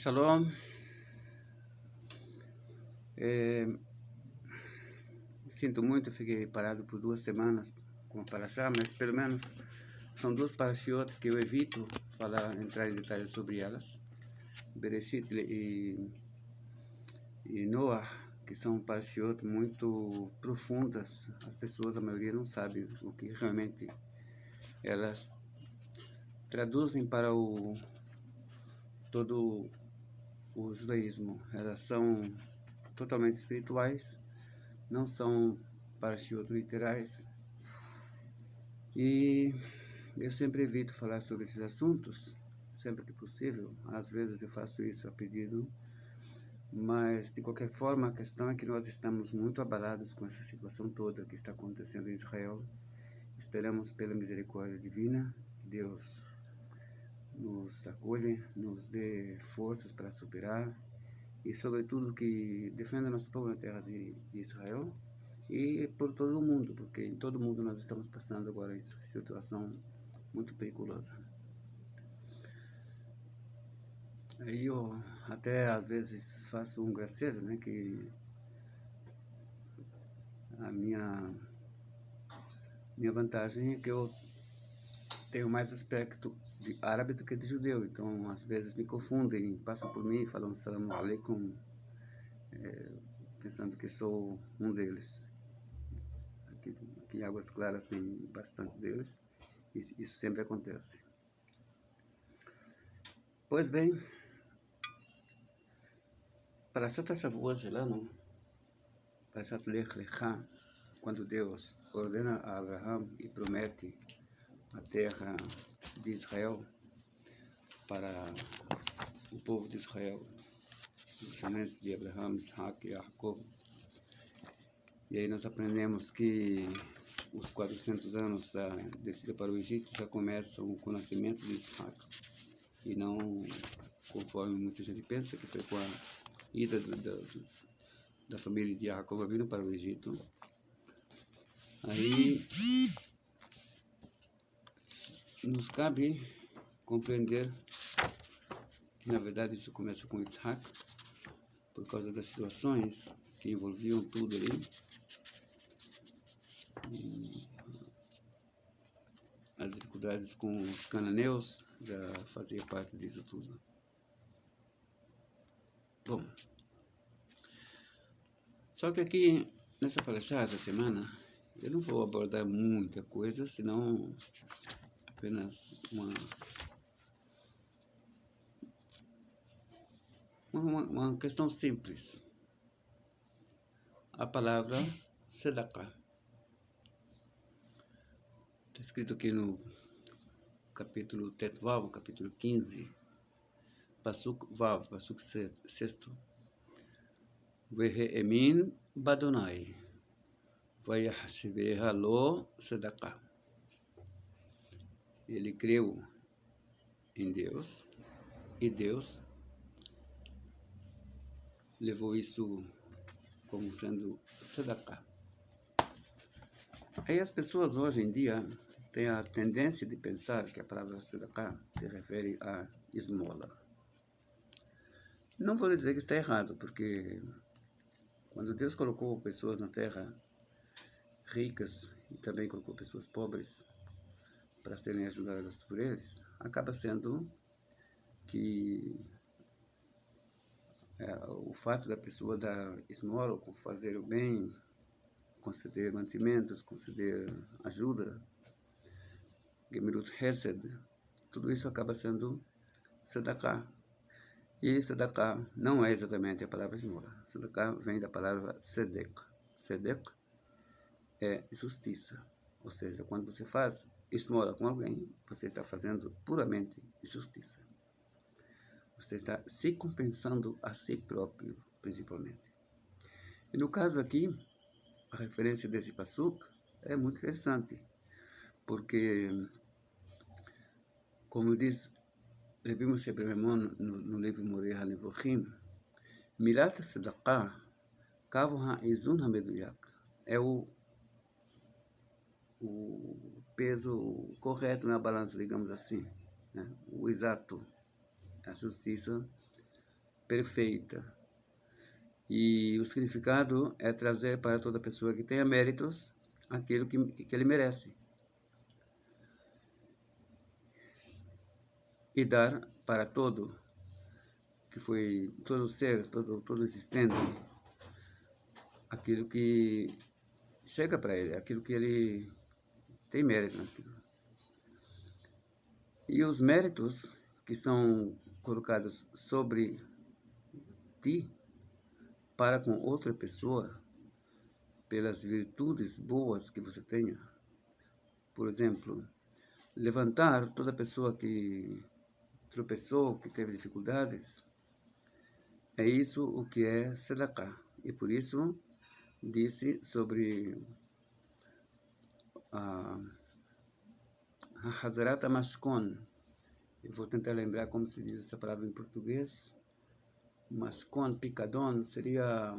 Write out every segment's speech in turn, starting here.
Shalom. Sinto muito, fiquei parado por 2 semanas com a Parashá, mas pelo menos são 2 parashiot que eu evito entrar em detalhes sobre elas. Bereshit e Noah, que são parashiot muito profundas. As pessoas, a maioria, não sabe o que realmente elas traduzem para todo o judaísmo. Elas são totalmente espirituais, não são parashiot literais, e eu sempre evito falar sobre esses assuntos, sempre que possível. Às vezes eu faço isso a pedido, mas de qualquer forma a questão é que nós estamos muito abalados com essa situação toda que está acontecendo em Israel. Esperamos pela misericórdia divina que Deus nos acolha, nos dê forças para superar e, sobretudo, que defenda nosso povo na terra de Israel e por todo o mundo, porque em todo o mundo nós estamos passando agora em situação muito perigosa. Aí eu até às vezes faço um gracejo, né, que a minha vantagem é que eu tenho mais aspecto de árabe do que de judeu, então às vezes me confundem, passam por mim e falam salam aleikum, pensando que sou um deles. Aqui em Águas Claras tem bastante deles, e isso sempre acontece. Pois bem, Parashat Shavuot Shelanu, Parashat Lech Lecha, quando Deus ordena a Abraham e promete a terra de Israel para o povo de Israel, os descendentes de Abraham, Isaac e Jacob. E aí nós aprendemos que os 400 anos da descida para o Egito já começam com o nascimento de Isaac, e não conforme muita gente pensa, que foi com a ida da família de Jacob vindo para o Egito. Aí nos cabe compreender que na verdade isso começa com Isaac, por causa das situações que envolviam tudo ali, e as dificuldades com os cananeus já fazia parte disso tudo. Bom, só que aqui nessa parashá essa semana eu não vou abordar muita coisa, senão apenas uma questão simples. A palavra tzedakah está escrito aqui no capítulo Tetvav, capítulo 15, Pasuk Vav, Pasuk 6. Veheemin badonai, vayahshebeha lo tzedakah. Ele creu em Deus, e Deus levou isso como sendo tzedakah. Aí as pessoas hoje em dia têm a tendência de pensar que a palavra tzedakah se refere a esmola. Não vou dizer que está errado, porque quando Deus colocou pessoas na terra ricas e também colocou pessoas pobres para serem ajudadas por eles, acaba sendo que o fato da pessoa dar esmola, fazer o bem, conceder mantimentos, conceder ajuda, Gemirut Hesed, tudo isso acaba sendo tzedakah. E tzedakah não é exatamente a palavra esmola. Tzedakah vem da palavra tzedek. Tzedek é justiça. Ou seja, quando você faz esmola com alguém, você está fazendo puramente justiça. Você está se compensando a si próprio, principalmente. E no caso aqui, a referência desse pasuk é muito interessante, porque, como diz Rebbe Moshe ben Maimon no livro Moreh HaNevochim, Milat Tzedakah, Kav HaIzun HaMeduyak, é o peso correto na balança, digamos assim, né? O exato, a justiça perfeita. E o significado é trazer para toda pessoa que tenha méritos aquilo que ele merece. E dar para todo, que foi todo ser, todo existente, aquilo que chega para ele, aquilo que ele tem mérito naquilo. E os méritos que são colocados sobre ti, para com outra pessoa, pelas virtudes boas que você tenha. Por exemplo, levantar toda pessoa que tropeçou, que teve dificuldades, é isso o que é Sedakah. E por isso disse sobre a Hazarat HaMashkon. Eu vou tentar lembrar como se diz essa palavra em português. Mashkon, picadon, seria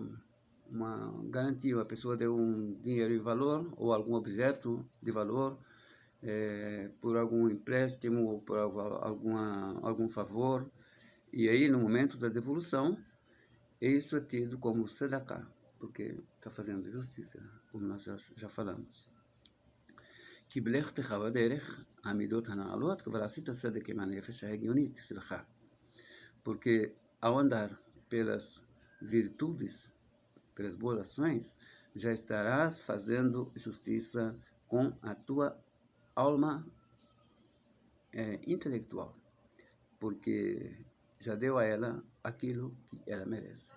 uma garantia. A pessoa deu um dinheiro em valor ou algum objeto de valor por algum empréstimo ou por algum favor. E aí, no momento da devolução, isso é tido como Sedakah, porque está fazendo justiça, como nós já falamos. קיבלך תך בדרך המידות הנעלות כבר עשית צדק עם הנפש ההגיונית שלך. Porque ao andar pelas virtudes, pelas boas ações, já estarás fazendo justiça com a tua alma intelectual, porque já deu a ela aquilo que ela merece.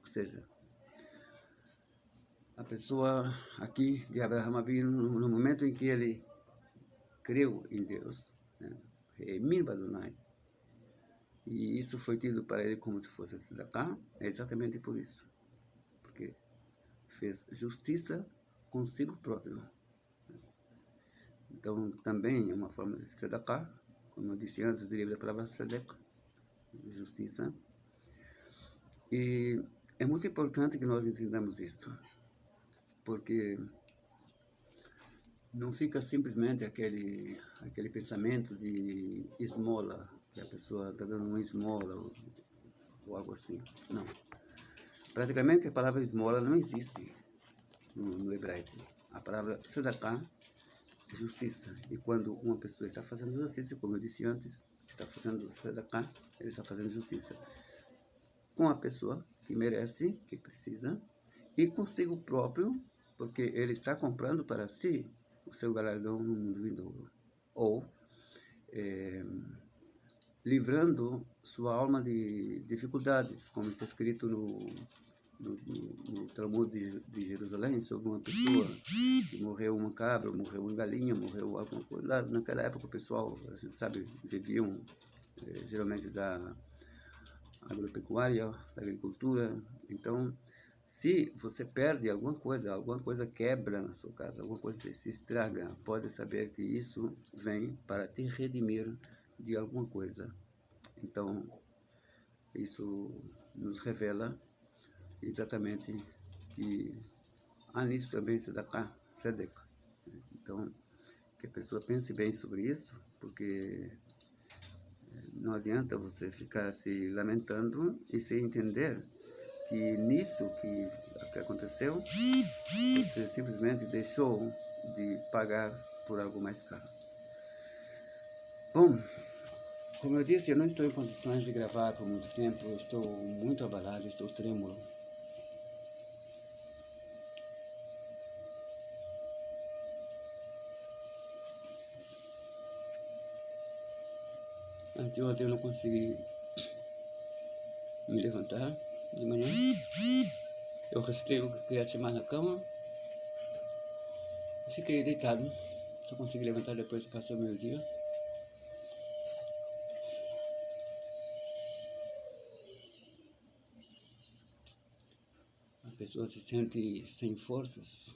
Ou seja, a pessoa aqui de Abraham Avinu, no momento em que ele creu em Deus, e isso foi tido para ele como se fosse Sedakah, é exatamente por isso, porque fez justiça consigo próprio. Então, também é uma forma de Sedakah, como eu disse antes, deriva da palavra Sedek, justiça. E é muito importante que nós entendamos isto, porque não fica simplesmente aquele pensamento de esmola, que a pessoa está dando uma esmola ou algo assim. Não. Praticamente a palavra esmola não existe no hebraico. A palavra Sedakah é justiça. E quando uma pessoa está fazendo justiça, como eu disse antes, está fazendo Sedakah, ele está fazendo justiça com a pessoa que merece, que precisa, e consigo próprio, porque ele está comprando para si o seu galardão no mundo vindouro, ou livrando sua alma de dificuldades, como está escrito no Talmud de Jerusalém, sobre uma pessoa que morreu uma cabra, morreu uma galinha, morreu alguma coisa. Lá, naquela época o pessoal, a gente sabe, viviam geralmente da agropecuária, da agricultura. Então, se você perde alguma coisa quebra na sua casa, alguma coisa se estraga, pode saber que isso vem para te redimir de alguma coisa. Então, isso nos revela exatamente que há nisso também Sedakah, Sedek. Então, que a pessoa pense bem sobre isso, porque não adianta você ficar se lamentando e sem entender que nisso que aconteceu, você simplesmente deixou de pagar por algo mais caro. Bom, como eu disse, eu não estou em condições de gravar por muito tempo, eu estou muito abalado, estou trêmulo. Anteontem eu não consegui me levantar de manhã. Eu recitei o Kriyat Shema na cama, fiquei deitado, só consegui levantar depois que passou o meio-dia. A pessoa se sente sem forças.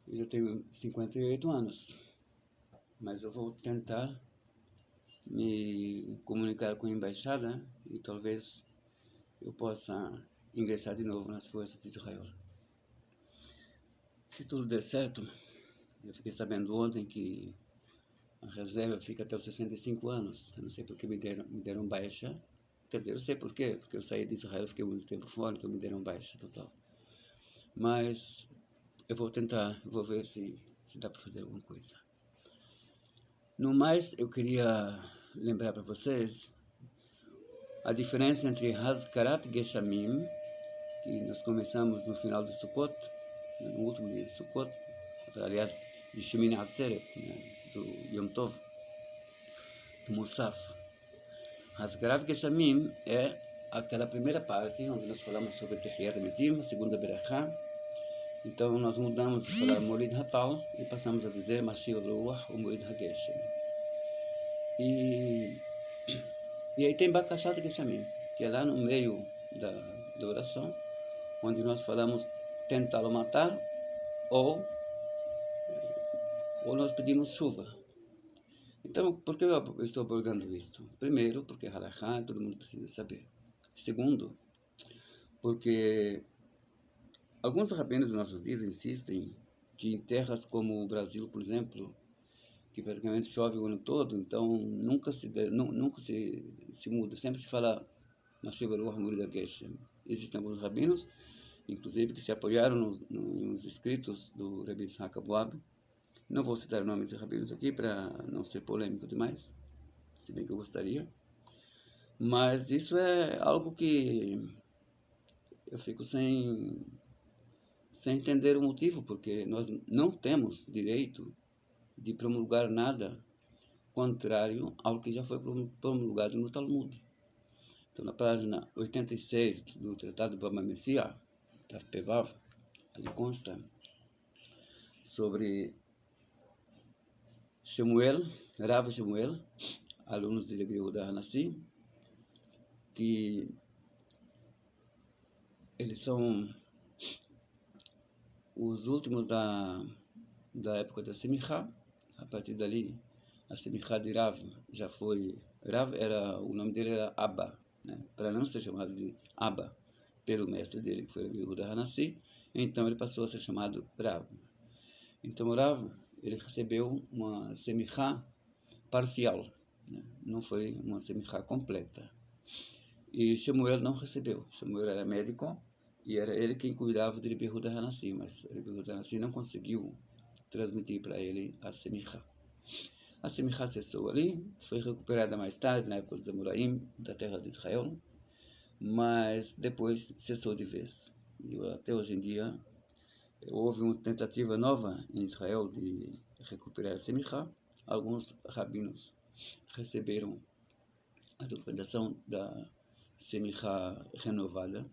Eu já tenho 58 anos, mas eu vou tentar me comunicar com a embaixada e talvez eu possa ingressar de novo nas forças de Israel. Se tudo der certo, eu fiquei sabendo ontem que A reserva fica até os 65 anos. Eu não sei porque me deram baixa. Quer dizer, eu sei por quê. Porque eu saí de Israel, fiquei muito tempo fora, então me deram baixa total. Mas eu vou tentar, vou ver se dá para fazer alguma coisa. No mais, eu queria lembrar para vocês a diferença entre Hazkarat Geshamim, que nós começamos no final de Sukkot, no último dia de Sukkot, aliás, de Shemini Atzeret, né, do Yom Tov, do Musaf. Hazkarat Geshamim é aquela primeira parte, onde nós falamos sobre Tehiyat Metim, a segunda Berachá. Então, nós mudamos de falar Morid Hatal e passamos a dizer Mashiach Ruach, o Morid HaGeshem. E aí tem Bakashat Geshamim, que é lá no meio da oração, onde nós falamos tentá-lo matar ou nós pedimos chuva. Então, por que eu estou abordando isto? Primeiro, porque Halachá todo mundo precisa saber. Segundo, porque alguns rabinos dos nossos dias insistem que em terras como o Brasil, por exemplo, que praticamente chove o ano todo, então nunca se muda, sempre se fala Mashiach Baruch Morid HaGeshem. Existem alguns rabinos, inclusive, que se apoiaram nos escritos do Rebbe Yitzhak Abuab. Não vou citar nomes de rabinos aqui para não ser polêmico demais, se bem que eu gostaria. Mas isso é algo que eu fico sem entender o motivo, porque nós não temos direito de promulgar nada contrário ao que já foi promulgado no Talmud. Então, na página 86 do Tratado de Baba Messiah, da Pevav, ali consta sobre Rav Shemuel, alunos de Rebbe Yehuda Hanassi, que eles são os últimos da época da Semichá. A partir dali, a Semichá de Rav já foi... Rav o nome dele era Abba, né? Para não ser chamado de Abba pelo mestre dele, que foi Rebbe Yehuda Hanassi, então ele passou a ser chamado Rav. Então, Rav, ele recebeu uma Semichá parcial, né? Não foi uma Semichá completa. E Shemuel não recebeu. Shemuel era médico e era ele quem cuidava de Rebbe Yehuda Hanassi, mas Rebbe Yehuda Hanassi não conseguiu transmitir para ele a Semichá. A Semichá cessou ali, foi recuperada mais tarde, na época dos Amoraim, da terra de Israel, mas depois cessou de vez. E até hoje em dia, houve uma tentativa nova em Israel de recuperar a Semichá. Alguns rabinos receberam a documentação da Semichá renovada.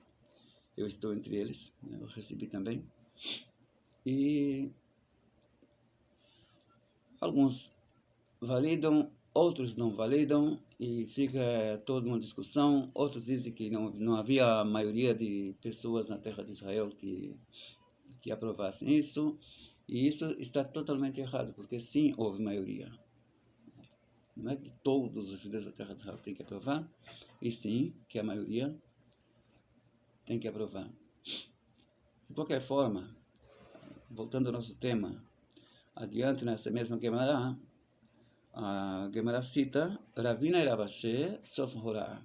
Eu estou entre eles, né? Eu recebi também. E alguns validam, outros não validam, e fica toda uma discussão. Outros dizem que não havia a maioria de pessoas na terra de Israel que aprovassem isso, e isso está totalmente errado, porque sim, houve maioria. Não é que todos os judeus da terra de Israel têm que aprovar, e sim, que a maioria tem que aprovar. De qualquer forma, voltando ao nosso tema, adiante nessa mesma Gemara, a Gemara cita Ravina e Rav Ashi Sof Horah.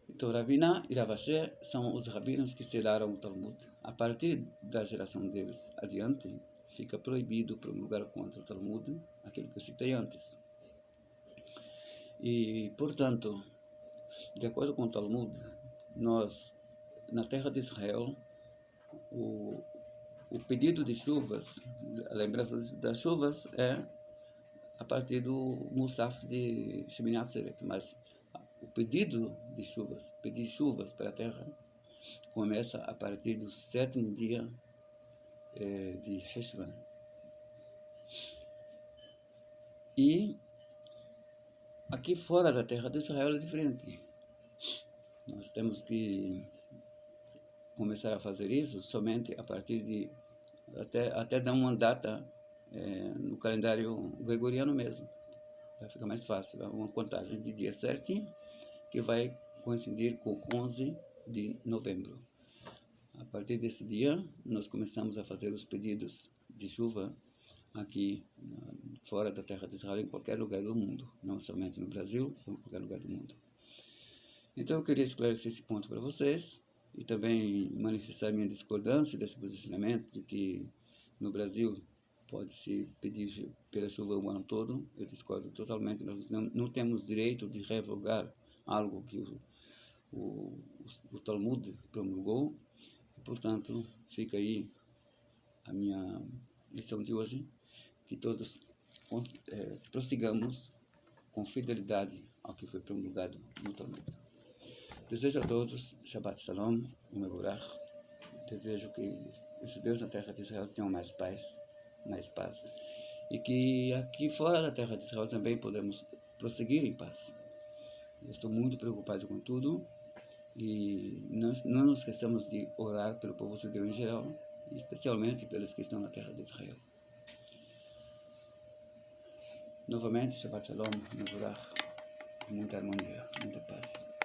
Então, Ravina e Rav Ashi são os rabinos que selaram o Talmud. A partir da geração deles adiante, fica proibido promulgar contra o Talmud, aquilo que eu citei antes. E, portanto, de acordo com o Talmud, nós, na terra de Israel, o pedido de chuvas, a lembrança das chuvas é a partir do Musaf de Shemini Atzeret, mas o pedido de chuvas, pedir chuvas para a terra, começa a partir do 7º dia de Heshvan. E aqui fora da terra de Israel é diferente. Nós temos que começar a fazer isso somente a partir de até dar uma data no calendário gregoriano mesmo, para ficar mais fácil, uma contagem de dia certinho, que vai coincidir com 11 de novembro. A partir desse dia, nós começamos a fazer os pedidos de chuva aqui fora da terra de Israel, em qualquer lugar do mundo, não somente no Brasil, como em qualquer lugar do mundo. Então eu queria esclarecer esse ponto para vocês e também manifestar minha discordância desse posicionamento de que no Brasil pode-se pedir pela chuva o ano todo. Eu discordo totalmente. Nós não temos direito de revogar algo que o Talmud promulgou. E, portanto, fica aí a minha lição de hoje, que todos prossigamos com fidelidade ao que foi promulgado no Talmud. Desejo a todos Shabbat Shalom e Mevorach. Desejo que os judeus na terra de Israel tenham mais paz, e que aqui fora da terra de Israel também podemos prosseguir em paz. Eu estou muito preocupado com tudo e não nos esqueçamos de orar pelo povo judeu em geral, e especialmente pelos que estão na terra de Israel. Novamente, Shabbat Shalom, Mevorach, muita harmonia, muita paz.